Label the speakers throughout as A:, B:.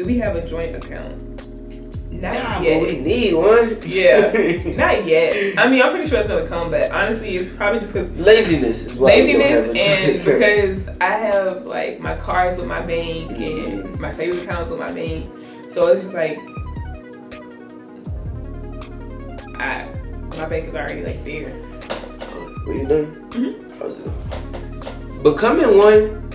A: Do we have a joint account? Not
B: Nah,
A: yet.
B: but we need one.
A: Yeah, not yet. I mean, I'm pretty sure it's gonna come, but honestly, it's probably just because
B: laziness is why.
A: Laziness, and because I have like my cards with my bank and my savings accounts with my bank, so it's just like my bank is already like there.
B: What you doing? How's it? Becoming one,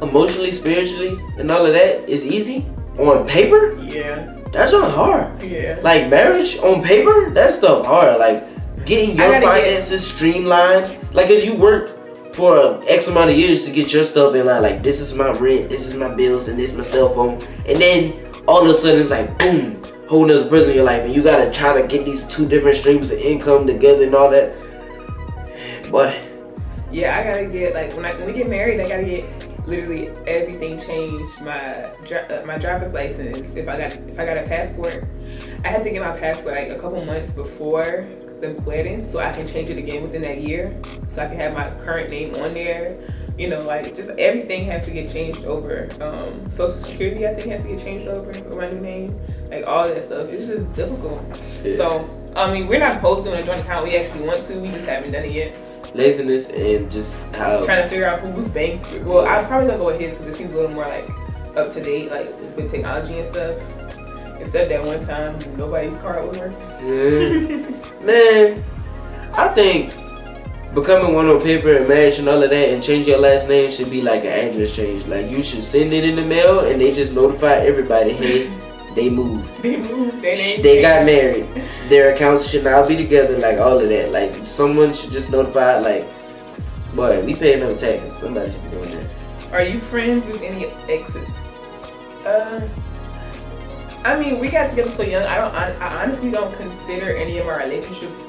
B: emotionally, spiritually, and all of that is easy on paper.
A: Yeah.
B: That's not hard.
A: Yeah.
B: Like marriage on paper, that stuff hard. Like getting your finances streamlined. Like as you work for X amount of years to get your stuff in line. Like this is my rent, this is my bills, and this is my cell phone. And then all of a sudden it's like boom, whole nother person in your life, and you gotta try to get these two different streams of income together and all that. But
A: yeah, I gotta get like when we get married, I gotta get literally everything changed. My driver's license. If I got a passport, I had to get my passport like a couple months before the wedding, so I can change it again within that year. So I can have my current name on there. You know, like just everything has to get changed over. Social Security, I think, has to get changed over with my new name. Like all that stuff, it's just difficult.
B: Yeah.
A: So I mean, we're not opposed to doing a joint account. We actually want to. We just haven't done it yet.
B: Laziness and just how
A: trying to figure out whose bank. Well, I'm probably gonna go with his because it seems a little more like up to date, like with technology and stuff. Except that one time nobody's card was working.
B: Yeah. Man, I think becoming one on paper and marriage and all of that and changing your last name should be like an address change. Like you should send it in the mail and they just notify everybody, hey, they moved.
A: They moved.
B: They got married. Their accounts should now be together, like all of that. Like someone should just notify, like, boy, we pay enough taxes. Somebody should be doing that.
A: Are you friends with any exes? I mean, we got together so young. I honestly don't consider any of our relationships.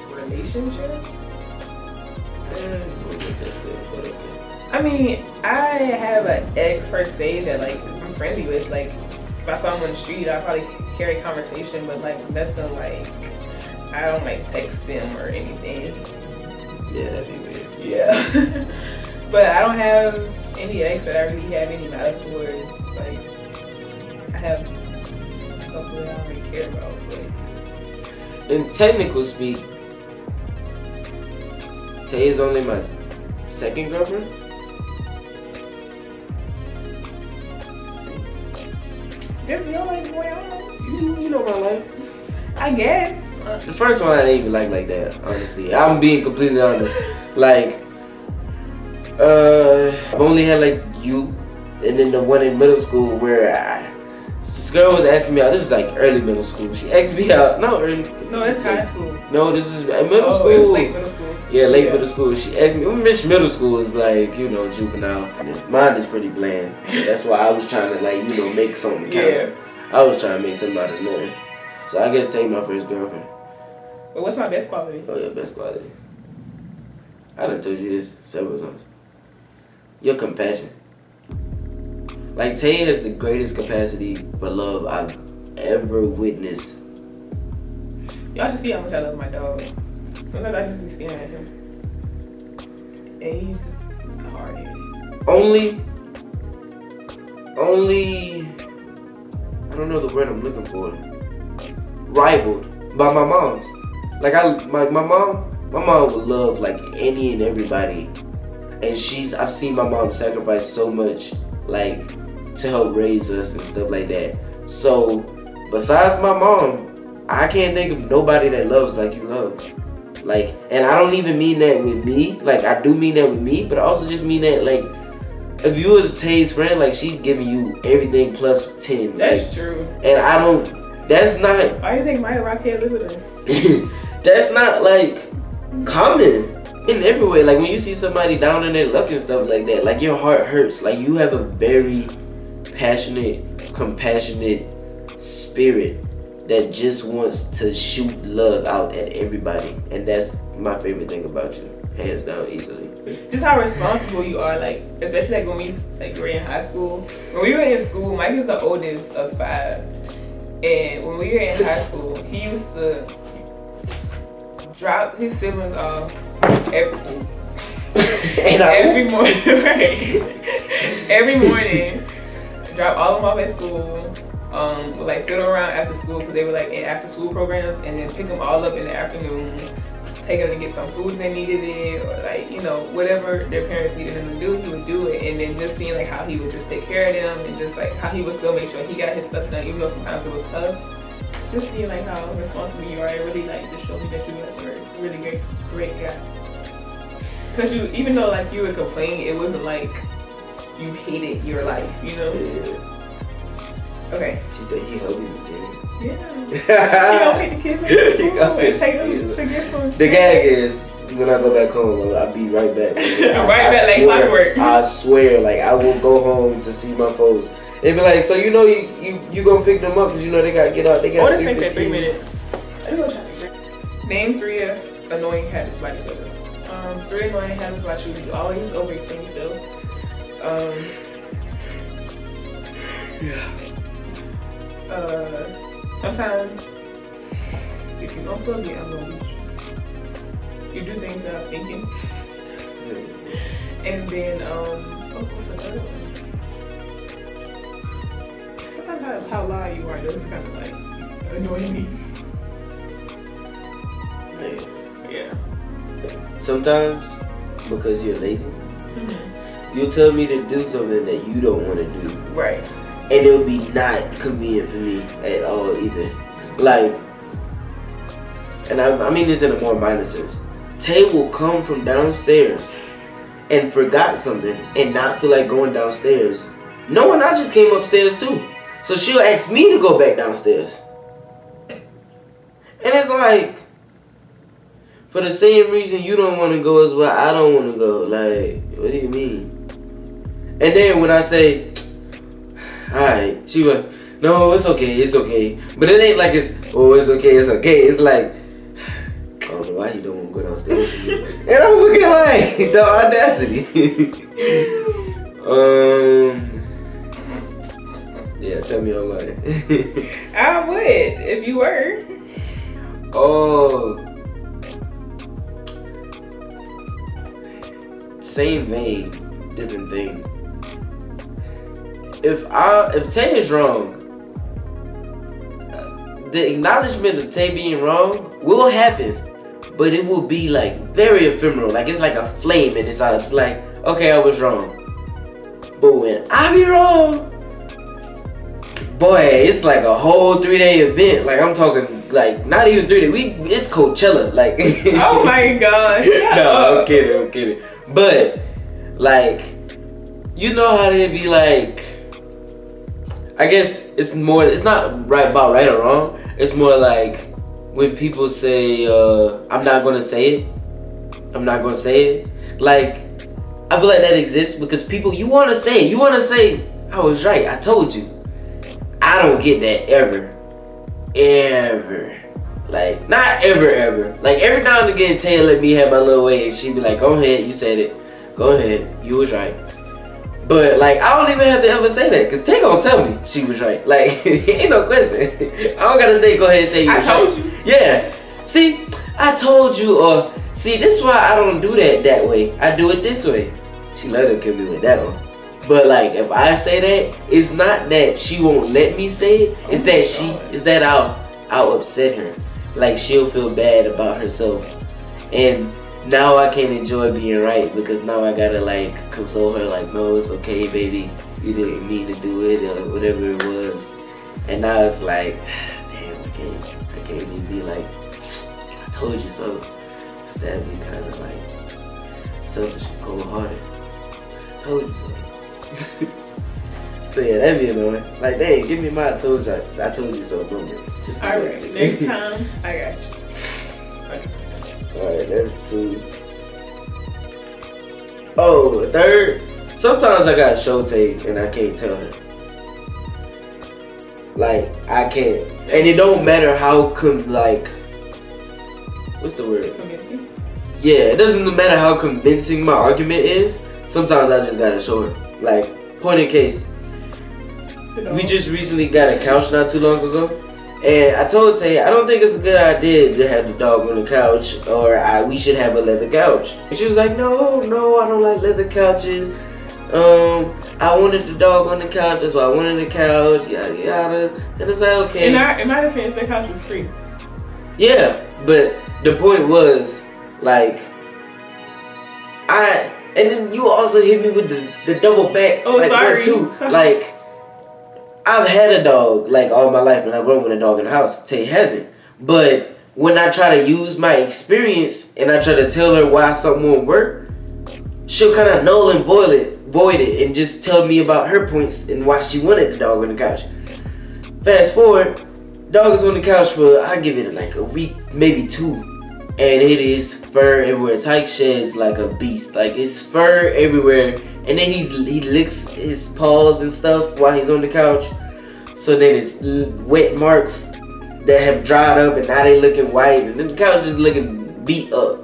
A: I mean, I have an ex per se that like I'm friendly with. Like, if I saw him on the street, I'd probably carry conversation, but like nothing like I don't like text them or anything.
B: Yeah, that'd be weird.
A: Yeah. But I don't have any ex that I really have any knowledge towards. Like, I have a couple that I don't really care about. But
B: in technical speak, Tay is only my second girlfriend.
A: This is your life, boy. I don't know.
B: You know my life.
A: I guess.
B: The first one I didn't even like that, honestly. I'm being completely honest. Like, I've only had like you, and then the one in middle school where this girl was asking me out. This was like early middle school. She asked me out. No, early.
A: No, that's high school.
B: No, this is middle school.
A: It was late middle school.
B: Yeah, late middle school. She asked me. Middle school is like, you know, juvenile. Mine is pretty bland. So that's why I was trying to like, you know, make something count.
A: Yeah.
B: I was trying to make something out of nothing. So I guess take my first girlfriend.
A: But what's my best quality?
B: Oh yeah, best quality. I done told you this several times. Your compassion. Like Tay has the greatest capacity for love I've ever witnessed.
A: Y'all should see how much I love my dog. Sometimes I just be staring at him. And he's hard-headed.
B: Only, I don't know the word I'm looking for. Rivaled by my mom's. Like my mom would love like any and everybody, and I've seen my mom sacrifice so much, like to help raise us and stuff like that. So besides my mom, I can't think of nobody that loves like you love. Like, and I don't even mean that with me. Like, I do mean that with me, but I also just mean that like, if you was Tay's friend, like she's giving you everything plus 10.
A: That's
B: like,
A: true.
B: And I don't. That's not.
A: Why do you think Maya Rock can't live with us?
B: That's not like common in every way. Like when you see somebody down in their luck and stuff like that, like your heart hurts. Like you have a very passionate, compassionate spirit that just wants to shoot love out at everybody, and that's my favorite thing about you, hands down, easily.
A: Just how responsible you are, like especially like when we were in high school. When we were in school, Mike is the oldest of 5, and when we were in high school, he used to drop his siblings off every morning, right? Every morning, drop all of them off at school. Would like fiddle around after school because they were like in after school programs, and then pick them all up in the afternoon, take them to get some food if they needed it, or like, you know, whatever their parents needed them to do, he would do it. And then just seeing like how he would just take care of them, and just like how he would still make sure he got his stuff done, even though sometimes it was tough. Just seeing like how responsible you are, it really like just showed me that you were a really great guy. Cause you, even though like you would complain, it wasn't like you hated your life, you know?
B: Yeah.
A: Okay.
B: She said he helped me,
A: Yeah. You don't hate the kids at school and take them to get from
B: The gag is, when I go back home, I'll be right back.
A: Right back like clockwork.
B: I swear, like I will go home to see my folks. They be like, so you know you gonna pick them up because you know they gotta get out. They got.
A: Oh, this thing said 3 minutes. Name 3 annoying habits about each other. 3 annoying habits about you. You always overextend yourself.
B: Yeah.
A: Sometimes if you unplug it, I'm gonna beat you. You do things without thinking. And then what's another one? Sometimes how loud you are does kind of like annoy me. Yeah.
B: Sometimes, because you're lazy, you'll tell me to do something that you don't want to do.
A: Right.
B: And it'll be not convenient for me at all either. Like, and I mean this in a more minor sense. Tay will come from downstairs and forgot something and not feel like going downstairs, knowing I just came upstairs too. So she'll ask me to go back downstairs. And it's like, for the same reason you don't want to go as well, I don't want to go. Like, what do you mean? And then when I say, alright, she went, no, it's okay. But it ain't like it's, oh, it's okay. It's like, I don't know why he don't want to go downstairs. And I'm looking like, the audacity. Yeah, tell me I'm lying.
A: I would, if you were.
B: Oh. Same vein, different thing. If Tay is wrong, the acknowledgement of Tay being wrong will happen, but it will be like very ephemeral. Like it's like a flame and it's like, okay, I was wrong. But when I be wrong, boy, it's like a whole 3-day event. Like I'm talking like not even 3 days. It's Coachella. Like
A: oh my gosh.
B: No, I'm kidding. But like, you know how they be like, I guess it's not right about right or wrong. It's more like when people say, I'm not gonna say it. Like, I feel like that exists because people, you wanna say, I was right, I told you. I don't get that ever. Like, not ever. Like, every now and again, Tay let me have my little way and she'd be like, go ahead, you said it. Go ahead, you was right. But, like, I don't even have to ever say that because Tay gonna tell me she was right. Like, ain't no question. I don't gotta say, go ahead and say you was right. I told you. Yeah. See, I told you, or, see, this is why I don't do that way. I do it this way. She let her kill me with that one. But like, if I say that, it's not that she won't let me say it. It's that I'll upset her. Like she'll feel bad about herself, and now I can't enjoy being right because now I gotta like console her. Like, no, it's okay, baby. You didn't mean to do it or whatever it was. And now it's like, damn, I can't even be like, I told you so. That'd be kind of like selfish and cold-hearted. I told you so. So yeah, that'd be annoying. Like, dang, give me my I told you so moment.
A: Alright, next time, I got you. 100%.
B: Alright, that's 2. Oh, 3rd. Sometimes I got show tape and I can't tell her. Like, I can't. And it don't matter how what's the word?
A: Convincing?
B: Yeah, it doesn't matter how convincing my argument is. Sometimes I just gotta show her. Like, point in case. We just recently got a couch not too long ago. And I told Tay, I don't think it's a good idea to have the dog on the couch, or we should have a leather couch. And she was like, no, I don't like leather couches. I wanted the dog on the couch, that's why I wanted the couch, yada yada. And it's like, okay.
A: In my defense, that couch was free.
B: Yeah, but the point was, like, and then you also hit me with the double back.
A: Oh,
B: like,
A: sorry.
B: Too. Like, I've had a dog, like, all my life, and I've grown with a dog in the house. Tay hasn't. But when I try to use my experience, and I try to tell her why something won't work, she'll kind of null and void it, and just tell me about her points and why she wanted the dog on the couch. Fast forward, dog is on the couch for, I give it like a week, maybe 2. And it is fur everywhere. Tyke sheds like a beast. Like, it's fur everywhere. And then he licks his paws and stuff while he's on the couch. So then it's wet marks that have dried up and now they looking white. And then the couch is looking beat up.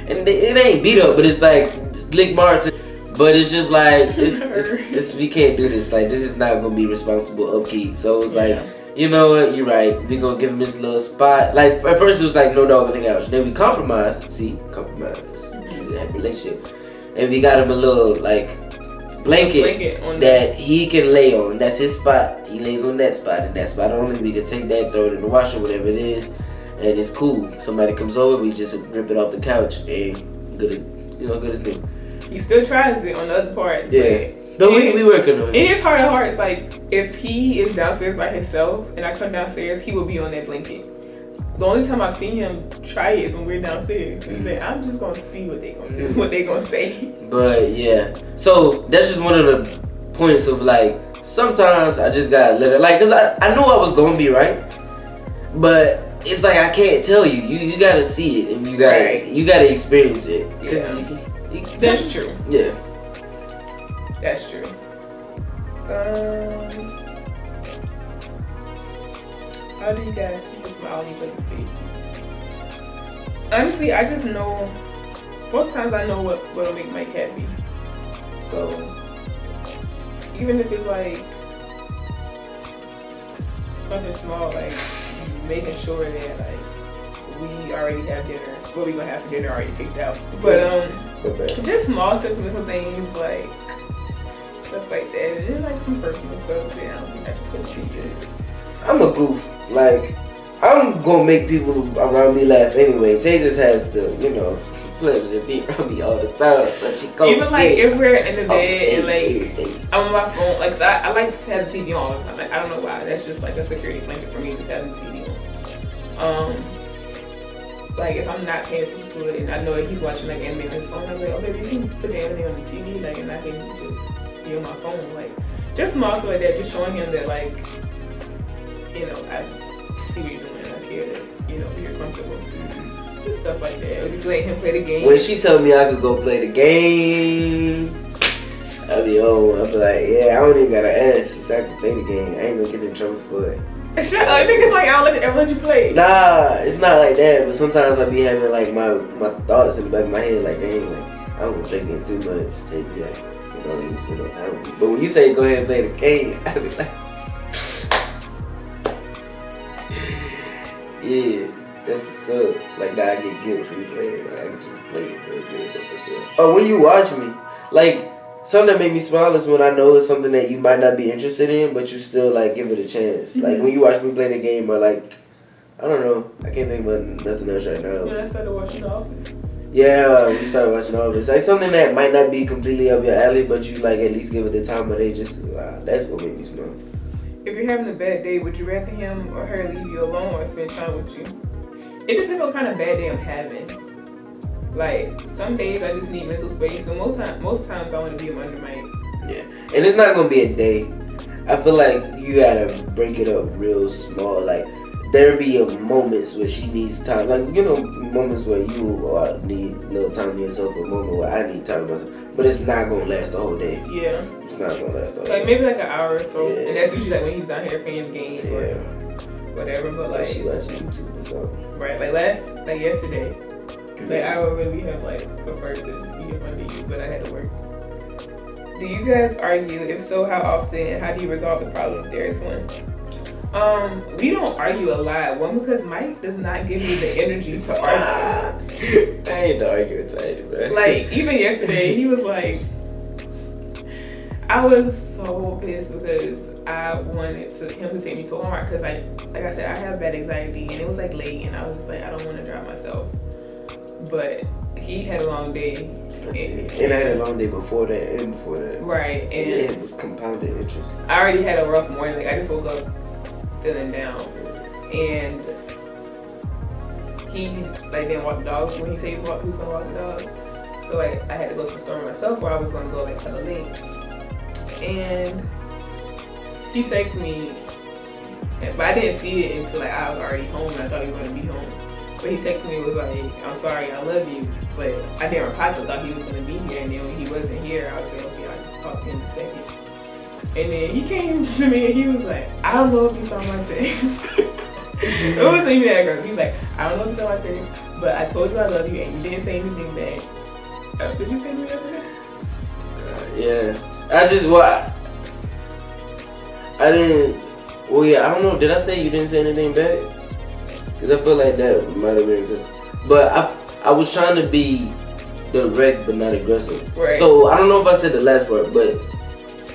B: And it ain't beat up, but it's like lick marks. But it's just like, it's we can't do this. Like, this is not gonna be responsible upkeep. So it's like, you know what, you're right. We gonna give him this little spot. Like, at first it was like no dog on the couch. Then we compromised. See, compromise. That relationship. And we got him a little like blanket that he can lay on. That's his spot. He lays on that spot, and that spot only. We can take that, throw it in the washer, whatever it is, and it's cool. Somebody comes over, we just rip it off the couch, and good as new.
A: He still tries it on the other parts.
B: Yeah. But we working on it.
A: In his heart of hearts, like, if he is downstairs by himself and I come downstairs, he will be on that blanket. The only time I've seen him try it is when we're downstairs. He's like, I'm just gonna see what they gonna do, what they gonna say.
B: But yeah, so that's just one of the points of, like, sometimes I just gotta let it, like, cause I knew I was gonna be right, but it's like I can't tell you. You gotta see it and you gotta experience it.
A: Yeah. That's true.
B: Yeah.
A: That's true. How do you guys keep a smile on each other's faces? Honestly, I just know, most times I know what'll make Mike happy. So, even if it's like something small, like making sure that like we already have dinner, what we gonna have for dinner already picked out. But just small sentimental things like stuff like that, and then like some personal stuff. Yeah, I don't think that's pretty good.
B: I'm a goof. Like, I'm gonna make people around me laugh anyway. Tay just has to, pleasure to be around me all the time. So she goes,
A: even like if we're in the bed and like I'm on my phone, like I like to have the TV on all the time. Like, I don't know why. That's just like a security blanket for me, just having the TV on. Like if I'm not paying attention to it and I know that he's watching like anime on his phone, I'm like, oh baby, you can put the anime on the TV, like, and I can just be on my phone, like just small stuff like that, just showing him that like, I see what you're doing, I care that, you're comfortable. Just stuff like that. Or just letting him play the game.
B: When she told me I could go play the game, I'd be like, yeah, I don't even gotta ask. She said I can play the game. I ain't gonna get in trouble for it.
A: Shut up, niggas like I don't ever let you play.
B: Nah, it's not like that. But sometimes I be having like my thoughts in the back of my head, like, dang, like I don't want to think it too much. They be like, you spend no time with me. But when you say go ahead and play the game, I be like, yeah, that's what's up. Like, now I get guilt for you playing. Like, I can just play it for a bit, but still. Oh, when you watch me, like, something that make me smile is when I know it's something that you might not be interested in, but you still, like, give it a chance. Like, when you watch me play the game, or, like, I don't know. I can't think about nothing else right now.
A: When I started watching The Office.
B: Yeah, you started watching The Office. Like, something that might not be completely up your alley, but you, like, at least give it the time, but they just, wow, that's what makes me smile.
A: If you're having a bad day, would you rather him or her leave you alone or spend time with you? It depends on what kind of bad day I'm having. Like, some days I just need mental space, and most times I want to be under my...
B: Yeah, and it's not going to be a day. I feel like you got to break it up real small. Like, there be moments where she needs time. Like, moments where you need a little time to yourself, a moment where I need time to myself. But it's not going to last the whole day.
A: Yeah.
B: It's not going to last the whole
A: day. Like, maybe like an hour or so.
B: Yeah.
A: And that's usually like when he's down here playing the game or whatever. But like...
B: she watching YouTube or something.
A: Right. Like yesterday. Like, I would really have like preferred to just be under you, but I had to work. Do you guys argue? If so, how often? And how do you resolve the problem if there is one? We don't argue a lot. One, because Mike does not give me the energy to argue.
B: I ain't the arguing type, bro.
A: Like, even yesterday, he was like, I was so pissed because I wanted him to take me to Walmart because like I said, I have bad anxiety and it was like late and I was just like, I don't want to drive myself. But he had a long day.
B: And I had a long day before that and before that.
A: Right. And
B: it was compounded interest.
A: I already had a rough morning. Like I just woke up feeling down. And he like didn't walk the dog when he said he was gonna walk the dog. So like I had to go to the store myself where I was gonna go like hella late. And he texted me, but I didn't see it until like I was already home and I thought he was gonna be home. But he texted me and was like, I'm sorry, I love you. But I didn't reply because I thought he was gonna be here, and then when he wasn't here, I was like, okay, I'll just talk to him in a second. And then he came to me and he was like, I don't know if you saw my text. It wasn't even that girl. He was like, I don't know if you saw my text, but I told you I love you and you didn't say anything back. Did you say anything after that?
B: Yeah. I didn't, well yeah, I don't know, did I say you didn't say anything back? Because I feel like that might have been good. But I was trying to be direct but not aggressive.
A: Right.
B: So I don't know if I said the last part, but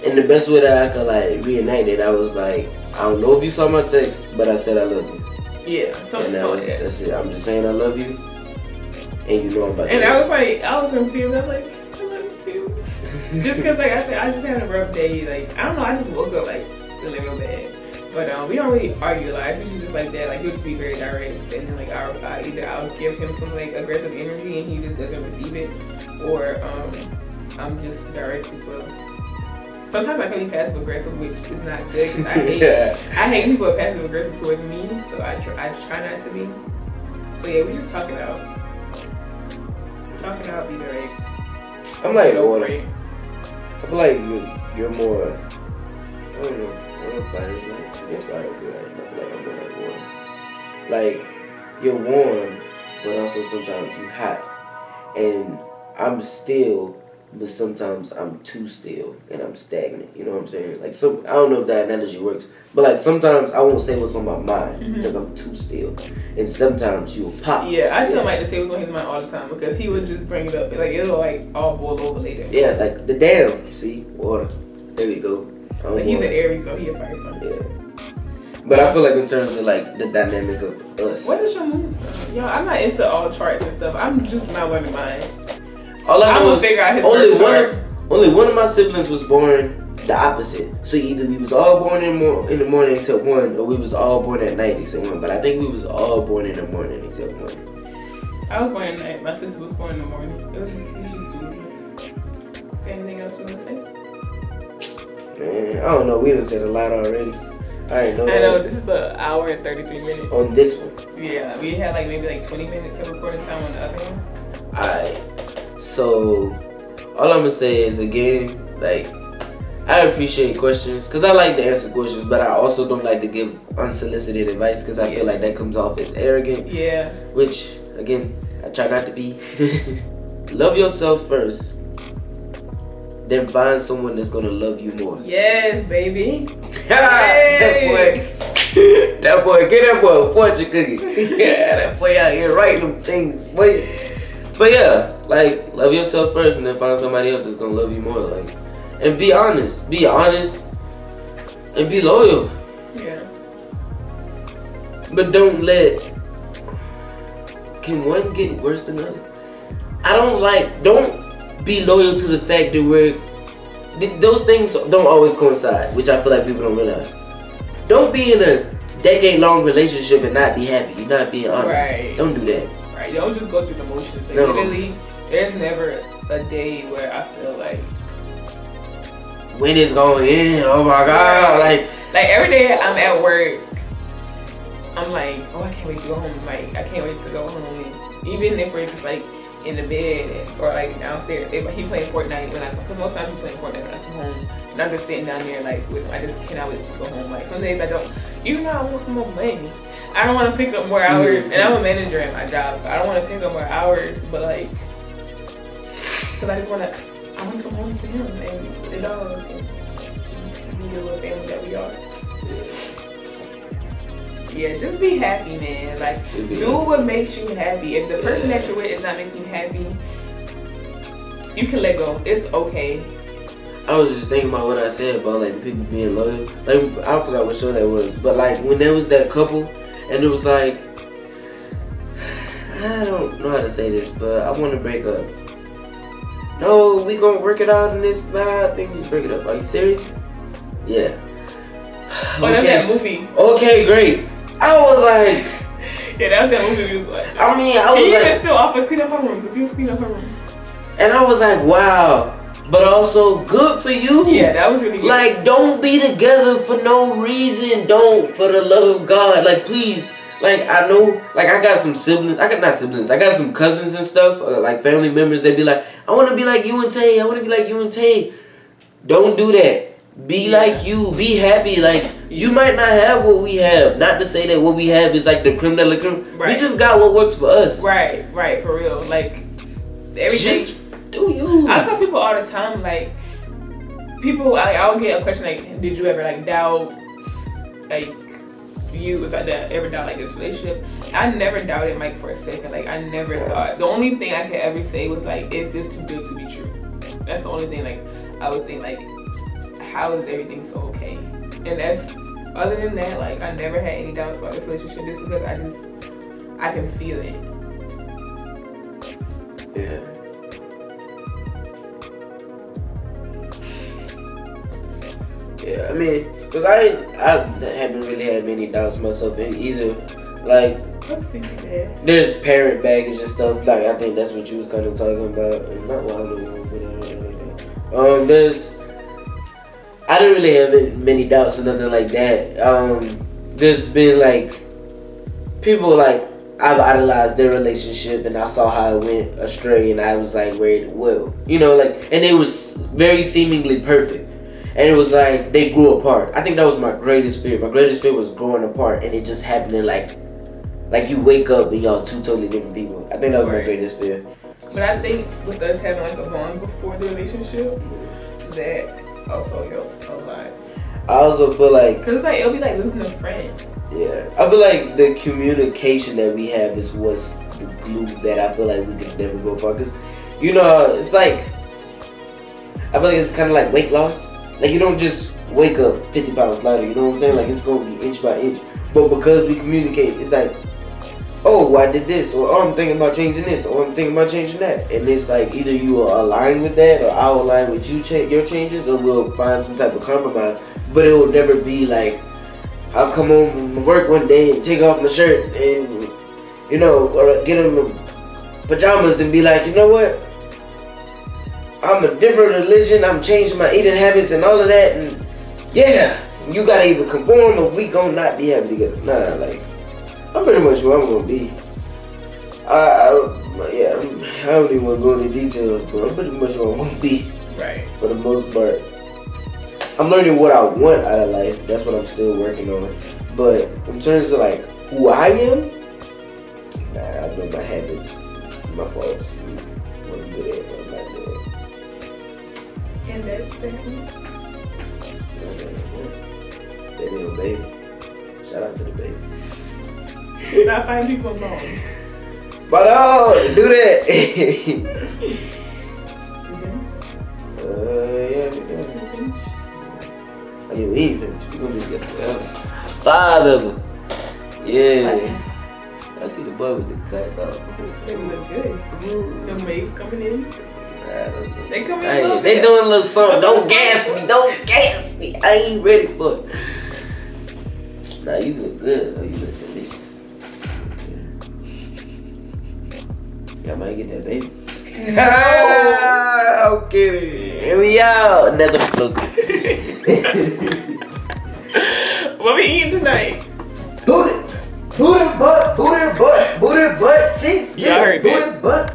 B: in the best way that I could like reenact it, I was like, I don't know if you saw my text, but I said I love you.
A: Yeah,
B: and that's it. I'm just saying I love you, and you know I'm about to.
A: And I was like, I was in tears. I was like, I love you too. Just because, like I said, I just had a rough day. Like I don't know, I just woke up like feeling real bad. But we don't really argue a lot. It's usually just like that. Like he'll just be very direct, and then like either I'll give him some like aggressive energy, and he just doesn't receive it, or I'm just direct as well. Sometimes I can be passive aggressive, which is not good because I hate people who are passive aggressive towards me. So I try not to be. So yeah, we just talk it out. Talk it out, be direct.
B: I'm like more. I feel like you're more. I don't know. It's fine. I feel like I'm more like warm. Like you're warm, but also sometimes you're hot, and I'm still. But sometimes I'm too still and I'm stagnant. You know what I'm saying? Like I don't know if that analogy works, but like sometimes I won't say what's on my mind because I'm too still, and sometimes you'll pop.
A: Yeah, I tell Mike to say what's on his mind all the time because he would just bring it up. Like it'll like all boil over later.
B: Yeah, like the dam. See, water. There we go.
A: Like he's an Aries, so he a fire sign.
B: Yeah. But I feel like in terms of like the dynamic of us.
A: What is your moon sign? Yo, I'm not into all charts and stuff. I'm just not learning mine.
B: All I know is
A: figure out his
B: only one of my siblings was born the opposite. So either we was all born in the morning except one, or we was all born at night except one. But I think we was all born in the morning except one.
A: I was born at night. My sister was born in the morning. It's just two of us. Is there anything else you want to say?
B: Man, I don't know. We done said a lot already. I
A: know this is an hour and 33 minutes.
B: On this one.
A: Yeah, we had like maybe like 20 minutes of recording time on the other one.
B: Alright. So, all I'm gonna say is again, like, I appreciate questions because I like to answer questions, but I also don't like to give unsolicited advice because I feel like that comes off as arrogant.
A: Yeah.
B: Which, again, I try not to be. Love yourself first, then find someone that's gonna love you more.
A: Yes, baby.
B: That boy, get that boy a fortune cookie. Yeah, that boy out here writing them things, boy. But yeah, like, love yourself first and then find somebody else that's gonna love you more. Like, and be honest, and be loyal.
A: Yeah.
B: But don't can one get worse than the other? Don't be loyal to the fact that those things don't always coincide, which I feel like people don't realize. Don't be in a decade-long relationship and not be happy. You're not being honest.
A: Right.
B: Don't do that.
A: Right, don't just go through the motions. Like,
B: no.
A: Literally, there's never a day where I feel like
B: when it's going in. Oh my God!
A: Like every day I'm at work, I'm like, oh, I can't wait to go home. Like I can't wait to go home. And even if we're just like in the bed or like downstairs, if he playing Fortnite because most times he's playing Fortnite when I come home, and I'm just sitting down there like with him. I just cannot wait to go home. Like some days I don't. Even though I want some more money. I don't want to pick up more hours, and I'm a manager at my job, so I don't want to pick up more hours, but like, because I want to come home to him and the dog and be the little family that we are. Yeah, just be happy, man. Like, do what makes you happy. If the person that you're with is not making you happy, you can let go. It's okay.
B: I was just thinking about what I said about like people being loyal. Like I forgot what show that was, but like when there was that couple, and it was like, I don't know how to say this, but I want to break up. No, we gonna work it out in this. Nah, I think we break it up. Are you serious? Yeah.
A: Oh, that's that movie.
B: Okay, great. I was like,
A: yeah, that was that movie. We was like,
B: I mean, I was
A: he
B: like,
A: even still offered to clean up her room because he was cleaning up her room.
B: And I was like, wow. But also, good for you.
A: Yeah, that was really good.
B: Like, don't be together for no reason. Don't, for the love of God. Like, please. Like, I know, like, I got some siblings. I got some cousins and stuff, like family members. They be like, I want to be like you and Tay. I want to be like you and Tay. Don't do that. Be like you. Be happy. Like, you might not have what we have. Not to say that what we have is like the creme de la creme. Right. We just got what works for us.
A: Right, for real. Like, everything.
B: Just do you.
A: I tell people all the time, like, people, I'll get a question like, did you ever, like, doubt, like, you, if I ever doubt, like, this relationship? I never doubted Mike for a second. Like, I never thought. The only thing I could ever say was, like, is this too good to be true? That's the only thing, like, I would think, like, how is everything so okay? And that's, other than that, like, I never had any doubts about this relationship just because I can feel it.
B: Yeah. Yeah, I mean, because I haven't really had many doubts myself in either. Like, there's parent baggage and stuff. Like, I think that's what you was kind of talking about. Not what I I didn't really have many doubts or nothing like that. There's been like people like I've idolized their relationship and I saw how it went astray and I was like, well, you know, like, and it was very seemingly perfect. And it was like they grew apart. I think that was my greatest fear. My greatest fear was growing apart and it just happening like you wake up and y'all two totally different people. I think that was my greatest fear.
A: But I think with us having like a bond before the relationship, that also helps a lot.
B: I also feel like,
A: cause it's like it'll be like losing a friend.
B: Yeah, I feel like the communication that we have is what's the glue that I feel like we could never go apart. Cause you know, it's like I feel like it's kind of like weight loss. Like you don't just wake up 50 pounds lighter. You know what I'm saying? Like it's gonna be inch by inch. But because we communicate, it's like, oh, I did this, or oh, I'm thinking about changing this, or I'm thinking about changing that. And it's like either you will align with that, or I'll align with your changes, or we'll find some type of compromise. But it will never be like I'll come home from work one day and take off my shirt and, you know, or get in the pajamas and be like, you know what? I'm a different religion. I'm changing my eating habits and all of that. And yeah, you gotta either conform or we gonna not be happy together. Nah, like, I'm pretty much where I'm gonna be. I don't even want to go into details, but I'm pretty much where I'm gonna be.
A: Right.
B: For the most part. I'm learning what I want out of life. That's what I'm still working on. But in terms of like who I am, nah, I know my habits, my faults, what I'm good at, what I'm not good at.
A: And that's Stephanie.
B: That baby. Shout out to the baby.
A: We're not finding people alone.
B: But oh, do that. Yeah, we done. I mean, we ain't finished. We're gonna just get the 5 of them. Yeah. I see the boy with the cut though.
A: They look good. The waves coming in. They coming
B: in. They doing a little something. Don't gas me. Don't gas me. I ain't ready for it. Nah, you look good. Oh, you look delicious. I might get that baby. I'm kidding. Here we out. And that's what close.
A: What we eating tonight?
B: Booty butt, cheeks.
A: Y'all heard that.
B: Booty butt.